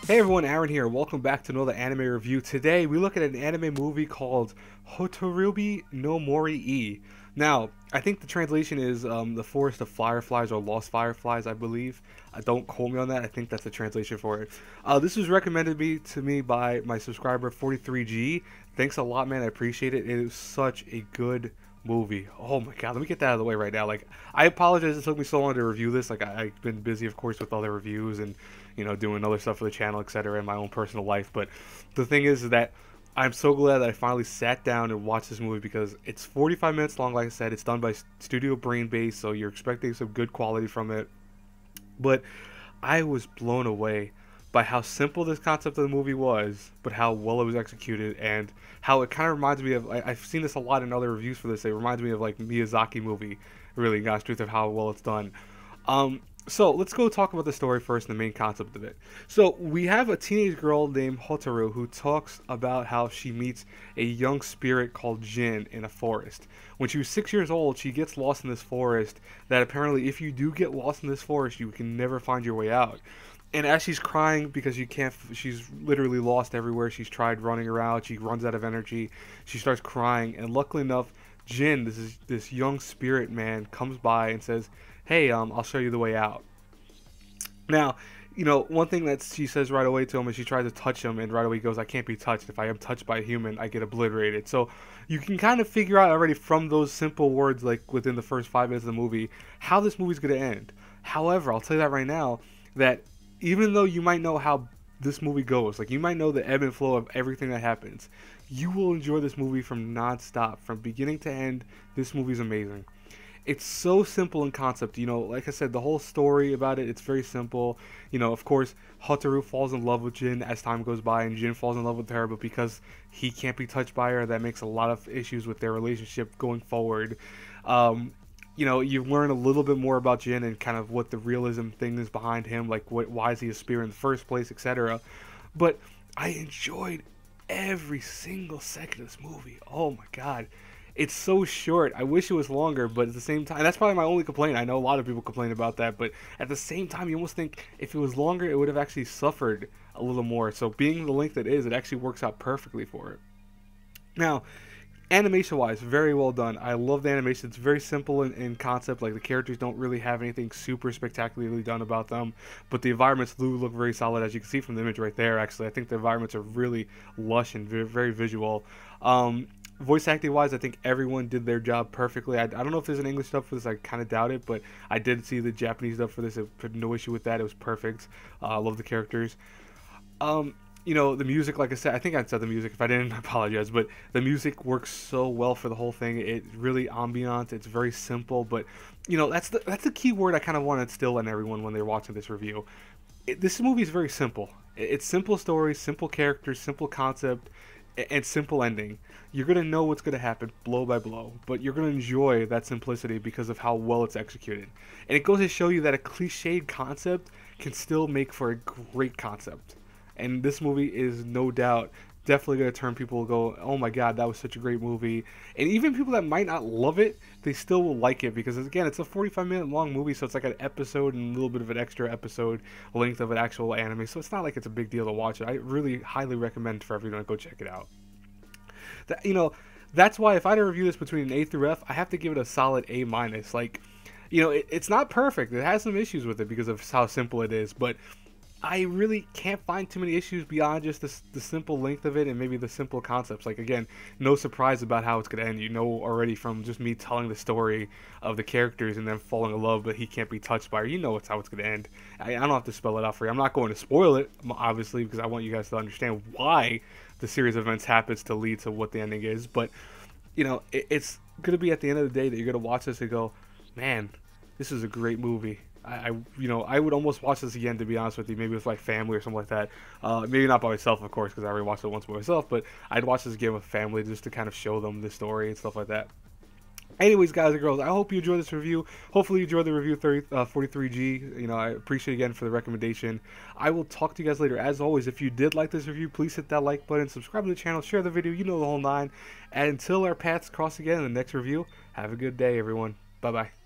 Hey everyone, Aaron here. Welcome back to another anime review. Today we look at an anime movie called Hotarubi no Mori E. Now, I think the translation is the Forest of Fireflies or Lost Fireflies, I believe. Don't quote me on that. I think that's the translation for it. This was recommended to me by my subscriber 43G. Thanks a lot, man. I appreciate it. It is such a good movie. Oh my god, let me get that out of the way right now. Like, I apologize it took me so long to review this. Like, I've been busy, of course, with other reviews and doing other stuff for the channel, etc., in my own personal life. But the thing is that I'm so glad that I finally sat down and watched this movie because it's 45 minutes long. Like I said, it's done by Studio Brain Base, so you're expecting some good quality from it. But I was blown away by how simple this concept of the movie was, but how well it was executed, and how it kind of reminds me of. I've seen this a lot in other reviews for this. It reminds me of like Miyazaki movie, really, in God's truth, of how well it's done. So let's go talk about the story first and the main concept of it. So we have a teenage girl named Hotaru who talks about how she meets a young spirit called Jin in a forest. When she was 6 years old, she gets lost in this forest that apparently if you do get lost in this forest, you can never find your way out. And as she's crying because she's literally lost everywhere. She's tried running around. She runs out of energy. She starts crying. And luckily enough, Jin, this young spirit man, comes by and says, "Hey, I'll show you the way out." Now, one thing that she says right away to him is she tries to touch him, and right away he goes, "I can't be touched. If I am touched by a human, I get obliterated." So you can kind of figure out already from those simple words, like within the first 5 minutes of the movie, how this movie's going to end. However, I'll tell you that right now, that even though you might know how this movie goes, like you might know the ebb and flow of everything that happens, you will enjoy this movie from non-stop, from beginning to end. This movie's amazing. It's so simple in concept, like I said, the whole story about it, it's very simple. Of course, Hotaru falls in love with Jin as time goes by, and Jin falls in love with her, but because he can't be touched by her, that makes a lot of issues with their relationship going forward. You learn a little bit more about Jin and kind of what the realism thing is behind him, like why is he a spirit in the first place, etc. But I enjoyed every single second of this movie. Oh my god. It's so short. I wish it was longer, but at the same time, that's probably my only complaint. I know a lot of people complain about that, but at the same time, you almost think if it was longer, it would have actually suffered a little more. So being the length it is, it actually works out perfectly for it. Now, animation-wise, very well done. I love the animation. It's very simple in concept. Like, the characters don't really have anything super spectacularly done about them, but the environments do look very solid, as you can see from the image right there, actually. I think the environments are really lush and very visual. Voice acting wise, I think everyone did their job perfectly. I don't know if there's an English dub for this. I kind of doubt it, but I did see the Japanese dub for this. I had no issue with that. It was perfect. I love the characters. The music, like I said, I think I said the music. If I didn't, I apologize. But the music works so well for the whole thing. It really ambient. It's very simple, but that's the key word I kind of want to instill in everyone when they're watching this review. This movie is very simple. It's simple story, simple characters, simple concept, and simple ending. You're going to know what's going to happen blow by blow, but you're going to enjoy that simplicity because of how well it's executed. And it goes to show you that a cliched concept can still make for a great concept. And this movie is no doubt definitely going to turn people to go, "Oh my god, that was such a great movie." And even people that might not love it, they still will like it because, again, it's a 45-minute long movie, so it's like an episode and a little bit of an extra episode length of an actual anime. So it's not like it's a big deal to watch it. I really highly recommend for everyone to go check it out. That's why if I had to review this between an A through F, I have to give it a solid A minus. Like, it's not perfect. It has some issues with it because of how simple it is, but I really can't find too many issues beyond just the simple length of it and maybe the simple concepts. Like, again, no surprise about how it's going to end. You know already from just me telling the story of the characters and them falling in love, but he can't be touched by her. You know how it's going to end. I don't have to spell it out for you. I'm not going to spoil it, obviously, because I want you guys to understand why the series of events happens to lead to what the ending is. But, it's going to be at the end of the day that you're going to watch this and go, "Man, this is a great movie." I would almost watch this again, to be honest with you, maybe with my family or something like that. Maybe not by myself, of course, because I already watched it once by myself, but I'd watch this again with family just to kind of show them the story and stuff like that. Anyways, guys and girls, I hope you enjoyed this review. Hopefully you enjoyed the review 43G. I appreciate again for the recommendation. I will talk to you guys later. As always, if you did like this review, please hit that like button, subscribe to the channel, share the video, the whole nine. And until our paths cross again in the next review, have a good day, everyone. Bye-bye.